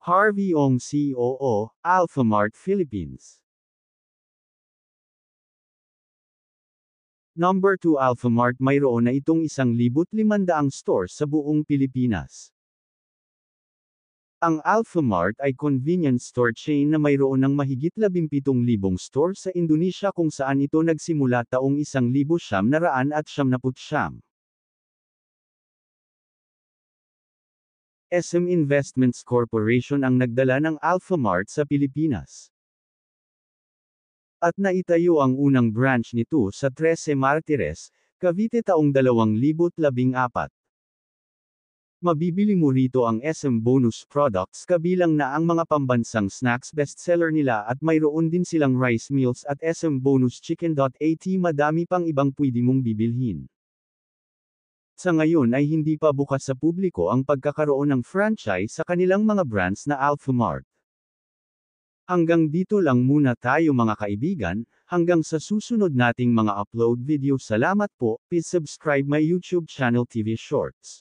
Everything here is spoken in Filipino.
Harvey Ong COO, Alphamart Philippines. Number 2 Alphamart mayroon na itong 1,500 stores sa buong Pilipinas. Ang Alphamart ay convenience store chain na mayroon ng mahigit 17,000 store sa Indonesia kung saan ito nagsimula taong 1999. SM Investments Corporation ang nagdala ng Alphamart sa Pilipinas. At naitayo ang unang branch nito sa 13 Martires, Cavite taong 2014. Mabibili mo rito ang SM Bonus products kabilang na ang mga pambansang snacks bestseller nila at mayroon din silang rice meals at SM Bonus Chicken.at madami pang ibang pwede mong bibilhin. Sa ngayon ay hindi pa bukas sa publiko ang pagkakaroon ng franchise sa kanilang mga brands na Alphamart. Hanggang dito lang muna tayo mga kaibigan, hanggang sa susunod nating mga upload video. Salamat po, please subscribe my YouTube channel TV Shorts.